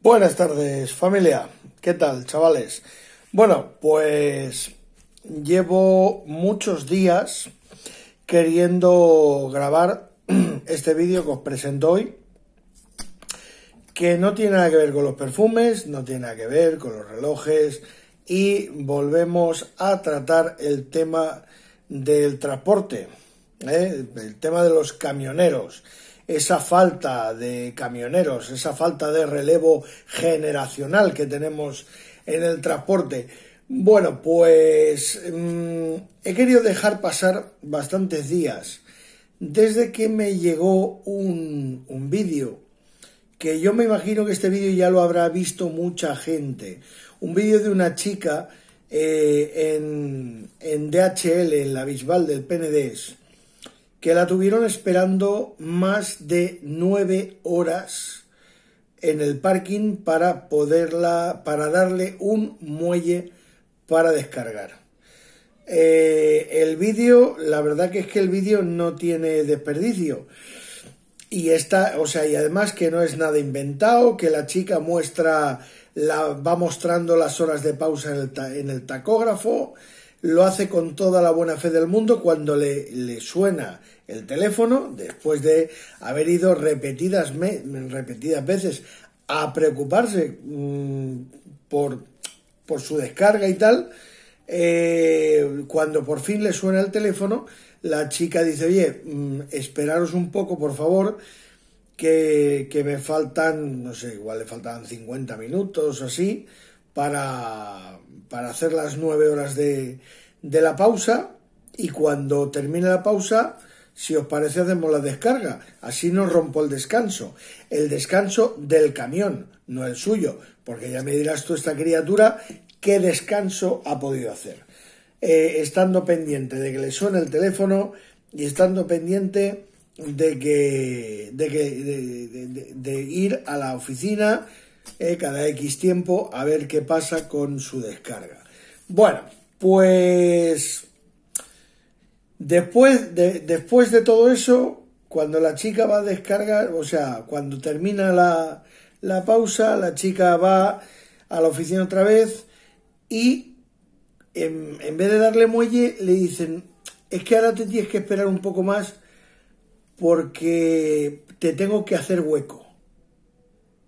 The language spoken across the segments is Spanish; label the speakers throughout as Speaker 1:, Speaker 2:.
Speaker 1: Buenas tardes, familia. ¿Qué tal, chavales? Bueno, pues llevo muchos días queriendo grabar este vídeo que os presento hoy, que no tiene nada que ver con los perfumes, no tiene nada que ver con los relojes, y volvemos a tratar el tema del transporte, el tema de los camioneros. Esa falta de camioneros, esa falta de relevo generacional que tenemos en el transporte. Bueno, pues he querido dejar pasar bastantes días desde que me llegó un vídeo, que yo me imagino que este vídeo ya lo habrá visto mucha gente. Un vídeo de una chica en DHL, en la Bisbal del Penedès, que la tuvieron esperando más de 9 horas en el parking para darle un muelle para descargar. El vídeo, la verdad que es que el vídeo no tiene desperdicio. Y y además que no es nada inventado, que la chica va mostrando las horas de pausa en el tacógrafo. Lo hace con toda la buena fe del mundo cuando le suena el teléfono, después de haber ido repetidas veces a preocuparse por su descarga y tal. Cuando por fin le suena el teléfono, la chica dice: oye, esperaros un poco, por favor, que me faltan, no sé, igual le faltaban 50 minutos o así, para hacer las 9 horas de la pausa, y cuando termine la pausa, si os parece, hacemos la descarga. Así no rompo el descanso del camión, no el suyo, porque ya me dirás tú, esta criatura, qué descanso ha podido hacer. Estando pendiente de que le suene el teléfono y estando pendiente de ir a la oficina cada X tiempo a ver qué pasa con su descarga. Bueno, pues después de todo eso, cuando la chica va a descargar, o sea, cuando termina la pausa, la chica va a la oficina otra vez y en vez de darle muelle, le dicen: es que ahora te tienes que esperar un poco más porque te tengo que hacer hueco.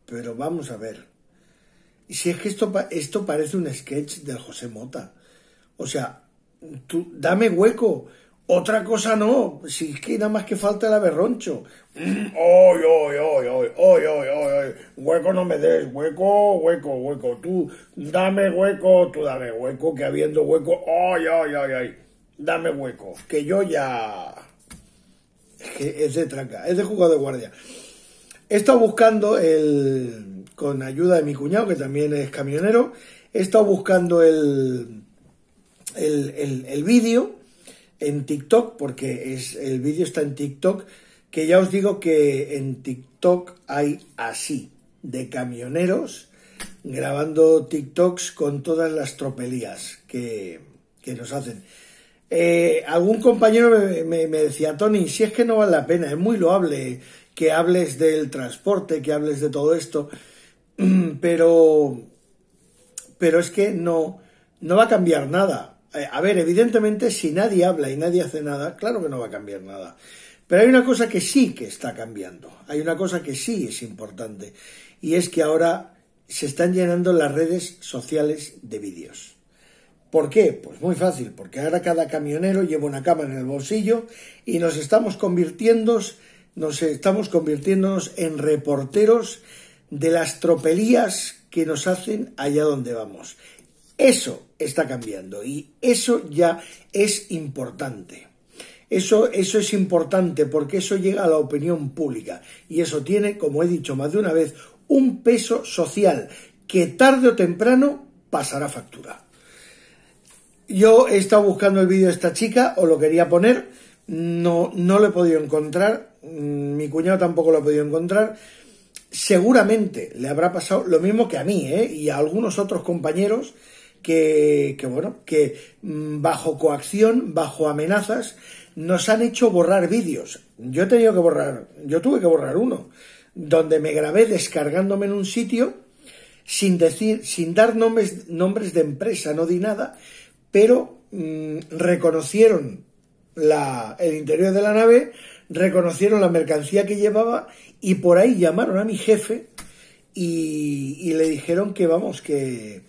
Speaker 1: Pero vamos a ver. Y si es que esto parece un sketch del José Mota. O sea, tú dame hueco. Otra cosa no. Si es que nada más que falta el aberroncho. Hueco no me des. Hueco. Tú dame hueco, que habiendo hueco. Dame hueco. Que yo ya... Es que es de tranca, es de juego de guardia. He estado buscando con ayuda de mi cuñado, que también es camionero, he estado buscando el vídeo en TikTok, porque el vídeo está en TikTok, que ya os digo que en TikTok hay así, de camioneros grabando TikToks con todas las tropelías que nos hacen. Algún compañero me decía: Tony, si es que no vale la pena, es muy loable que hables del transporte, que hables de todo esto, pero es que no va a cambiar nada. A ver, evidentemente, si nadie habla y nadie hace nada, claro que no va a cambiar nada. Pero hay una cosa que sí que está cambiando, hay una cosa que sí es importante, y es que ahora se están llenando las redes sociales de vídeos. ¿Por qué? Pues muy fácil, porque ahora cada camionero lleva una cámara en el bolsillo y nos estamos convirtiéndonos en reporteros de las tropelías que nos hacen allá donde vamos. Eso está cambiando y eso ya es importante. Eso es importante porque eso llega a la opinión pública y eso tiene, como he dicho más de una vez, un peso social que tarde o temprano pasará factura. Yo he estado buscando el vídeo de esta chica, os lo quería poner, no lo he podido encontrar, mi cuñado tampoco lo ha podido encontrar. Seguramente le habrá pasado lo mismo que a mí, y a algunos otros compañeros que bajo coacción, bajo amenazas, nos han hecho borrar vídeos. Yo tuve que borrar uno, donde me grabé descargándome en un sitio sin decir, sin dar nombres de empresa, no di nada, pero reconocieron el interior de la nave, reconocieron la mercancía que llevaba y por ahí llamaron a mi jefe y le dijeron que vamos, que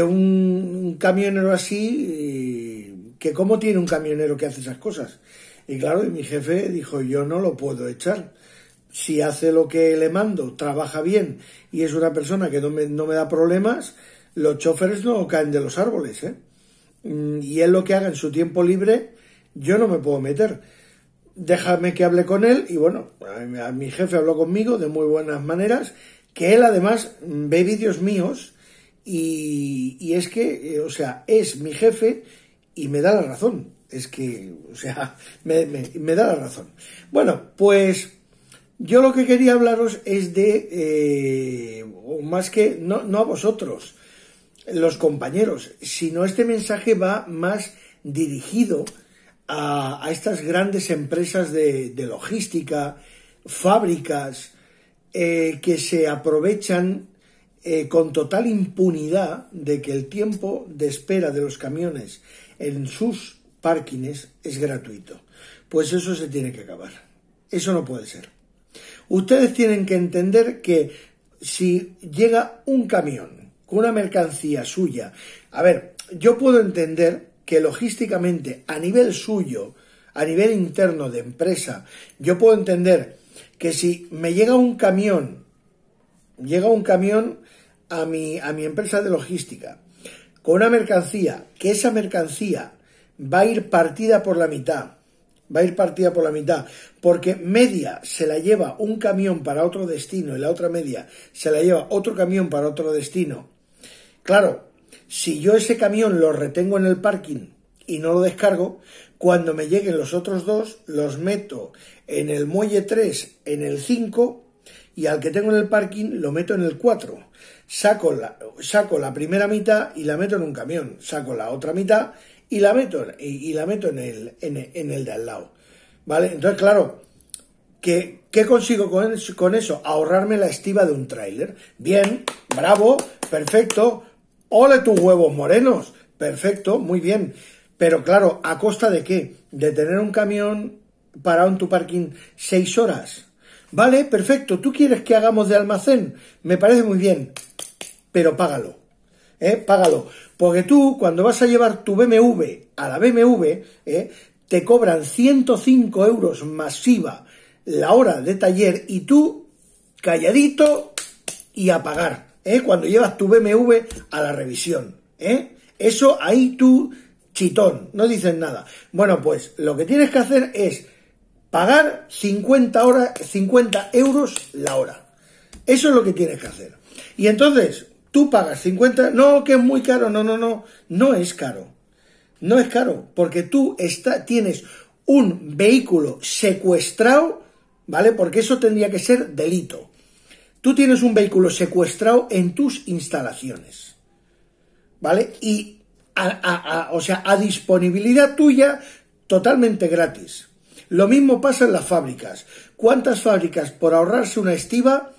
Speaker 1: un camionero así, que cómo tiene un camionero que hace esas cosas. Y claro, y mi jefe dijo, yo no lo puedo echar. Si hace lo que le mando, trabaja bien y es una persona que no me da problemas, los choferes no caen de los árboles, ¿eh? Y él lo que haga en su tiempo libre, yo no me puedo meter. Déjame que hable con él y bueno, a mi jefe habló conmigo de muy buenas maneras, que él además ve vídeos míos y es que, o sea, es mi jefe y me da la razón. Es que, o sea, me da la razón. Bueno, pues yo lo que quería hablaros es de, o más que, no a vosotros, los compañeros, sino este mensaje va más dirigido a estas grandes empresas de logística, fábricas, que se aprovechan con total impunidad de que el tiempo de espera de los camiones en sus parkings es gratuito. Pues eso se tiene que acabar. Eso no puede ser. Ustedes tienen que entender que si llega un camión con una mercancía suya, a ver, yo puedo entender que logísticamente a nivel suyo, a nivel interno de empresa, yo puedo entender que si me llega un camión a mi empresa de logística con una mercancía, que esa mercancía va a ir partida por la mitad, porque media se la lleva un camión para otro destino y la otra media se la lleva otro camión para otro destino. Claro, si yo ese camión lo retengo en el parking y no lo descargo, cuando me lleguen los otros dos, los meto en el muelle 3, en el 5, y al que tengo en el parking lo meto en el 4. Saco la primera mitad y la meto en un camión, saco la otra mitad y la meto en el de al lado, ¿vale? Entonces, claro, ¿qué consigo con eso? Ahorrarme la estiba de un tráiler. Bien, bravo, perfecto, ole tus huevos morenos, perfecto, muy bien. Pero claro, ¿a costa de qué? De tener un camión parado en tu parking 6 horas. Vale, perfecto, ¿tú quieres que hagamos de almacén? Me parece muy bien, pero págalo. Págalo, porque tú cuando vas a llevar tu BMW a la BMW, te cobran 105 euros masiva la hora de taller y tú calladito y a pagar, cuando llevas tu BMW a la revisión, eso ahí tú chitón, no dices nada. Bueno, pues lo que tienes que hacer es pagar 50 euros la hora, eso es lo que tienes que hacer. Y entonces tú pagas 50, no, que es muy caro, no es caro. No es caro, porque tú tienes un vehículo secuestrado, ¿vale? Porque eso tendría que ser delito. Tú tienes un vehículo secuestrado en tus instalaciones, ¿vale? Y a disponibilidad tuya totalmente gratis. Lo mismo pasa en las fábricas. ¿Cuántas fábricas, por ahorrarse una estiba,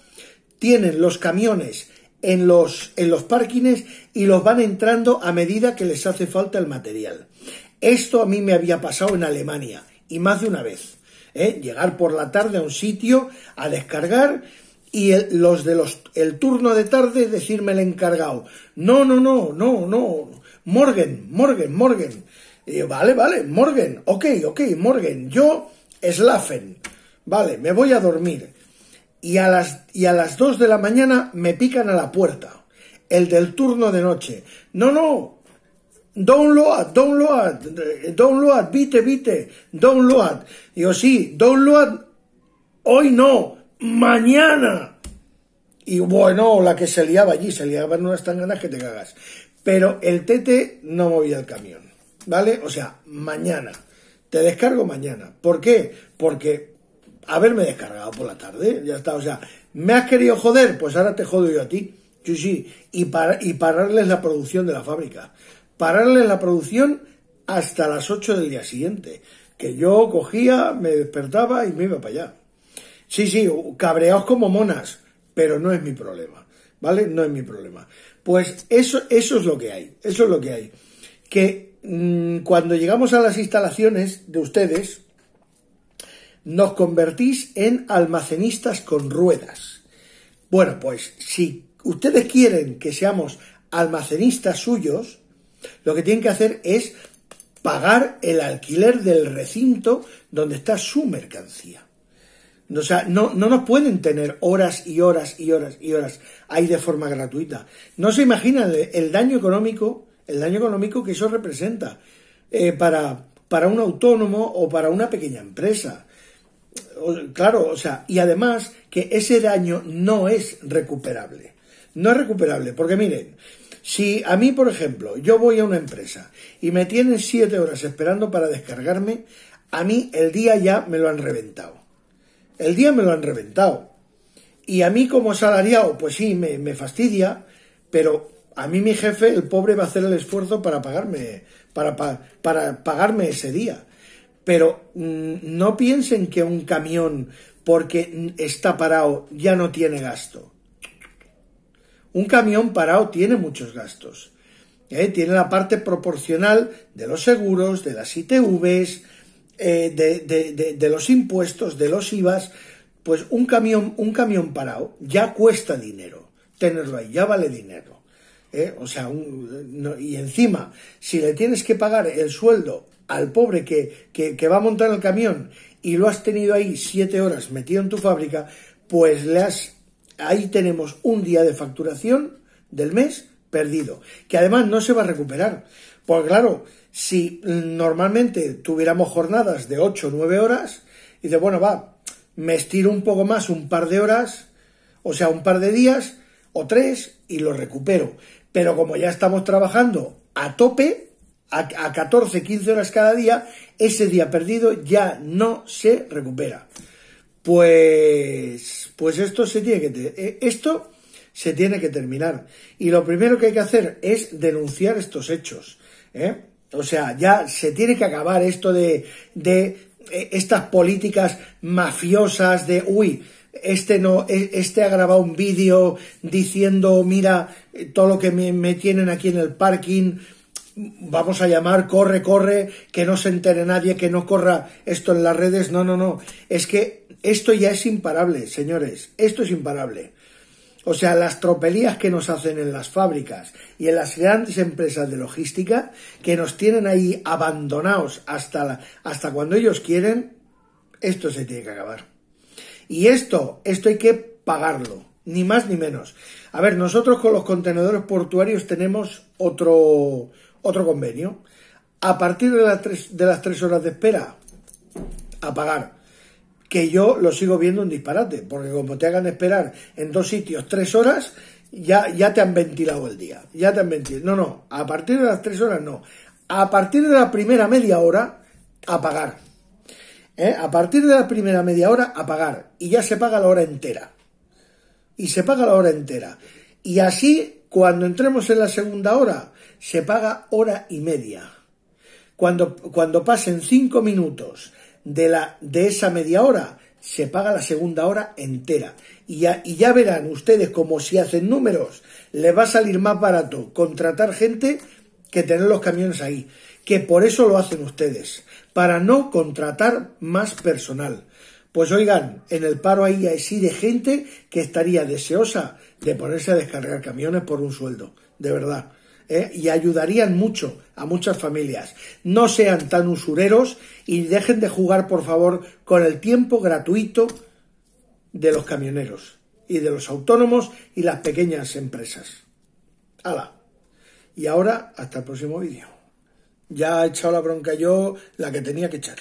Speaker 1: tienen los camiones en los parkings y los van entrando a medida que les hace falta el material? Esto a mí me había pasado en Alemania y más de una vez, llegar por la tarde a un sitio a descargar y el turno de tarde decirme el encargado, no, Morgen. Y yo, vale, Morgen, ok, Morgen, yo Schlafen, vale, me voy a dormir. Y a las 2 de la mañana me pican a la puerta, el del turno de noche. No, download, bitte, download. Digo, sí, download, hoy no, mañana. Y bueno, la que se liaba allí, se liaban unas tanganas que te cagas. Pero el tete no movía el camión, ¿vale? O sea, mañana, te descargo mañana. ¿Por qué? Porque haberme descargado por la tarde, ya está, o sea, ¿me has querido joder? Pues ahora te jodo yo a ti, sí, y pararles la producción de la fábrica, pararles la producción hasta las 8 del día siguiente, que yo cogía, me despertaba y me iba para allá. Sí, cabreaos como monas, pero no es mi problema, ¿vale? No es mi problema. Pues eso es lo que hay, eso es lo que hay. Que cuando llegamos a las instalaciones de ustedes, nos convertís en almacenistas con ruedas. Bueno, pues si ustedes quieren que seamos almacenistas suyos, lo que tienen que hacer es pagar el alquiler del recinto donde está su mercancía. O sea, no nos pueden tener horas y horas y horas y horas ahí de forma gratuita. No se imaginan el daño económico que eso representa para un autónomo o para una pequeña empresa. Claro, o sea, y además que ese daño no es recuperable. No es recuperable, porque miren, si a mí, por ejemplo, yo voy a una empresa y me tienen 7 horas esperando para descargarme, a mí el día ya me lo han reventado. El día me lo han reventado. Y a mí como asalariado, pues sí, me fastidia, pero a mí mi jefe, el pobre, va a hacer el esfuerzo para pagarme, para pagarme ese día. Pero no piensen que un camión, porque está parado, ya no tiene gasto. Un camión parado tiene muchos gastos. Tiene la parte proporcional de los seguros, de las ITVs, de los impuestos, de los IVAs. Pues un camión parado ya cuesta dinero. Tenerlo ahí ya vale dinero. O sea, y encima, si le tienes que pagar el sueldo al pobre que va a montar el camión y lo has tenido ahí 7 horas metido en tu fábrica, pues ahí tenemos un día de facturación del mes perdido, que además no se va a recuperar. Porque claro, si normalmente tuviéramos jornadas de 8 o 9 horas, y dices, bueno, me estiro un poco más, un par de horas, o sea, un par de días o 3 y lo recupero. Pero como ya estamos trabajando a tope, a 14, 15 horas cada día, ese día perdido ya no se recupera. Pues esto se tiene que terminar. Y lo primero que hay que hacer es denunciar estos hechos. O sea, ya se tiene que acabar esto de estas políticas mafiosas de, este ha grabado un vídeo diciendo, mira, todo lo que me tienen aquí en el parking, vamos a llamar, corre, que no se entere nadie, que no corra esto en las redes. No. Es que esto ya es imparable, señores. Esto es imparable. O sea, las tropelías que nos hacen en las fábricas y en las grandes empresas de logística, que nos tienen ahí abandonados hasta cuando ellos quieren, esto se tiene que acabar. Y esto hay que pagarlo, ni más ni menos. A ver, nosotros con los contenedores portuarios tenemos otro convenio. A partir de las 3 horas de espera, a pagar. Que yo lo sigo viendo un disparate, porque como te hagan esperar en 2 sitios 3 horas, ya te han ventilado el día. Ya te han ventilado. No, a partir de las 3 horas no. A partir de la primera media hora, a pagar. A partir de la primera media hora, a pagar. Y ya se paga la hora entera. Y así, cuando entremos en la segunda hora, se paga hora y media. Cuando pasen 5 minutos de esa media hora, se paga la segunda hora entera. Y ya verán ustedes como si hacen números, les va a salir más barato contratar gente que tener los camiones ahí. Que por eso lo hacen ustedes, para no contratar más personal. Pues oigan, en el paro ahí sí de gente que estaría deseosa de ponerse a descargar camiones por un sueldo, de verdad. Y ayudarían mucho a muchas familias. No sean tan usureros y dejen de jugar, por favor, con el tiempo gratuito de los camioneros y de los autónomos y las pequeñas empresas. ¡Hala! Y ahora, hasta el próximo vídeo. Ya he echado la bronca yo, la que tenía que echar.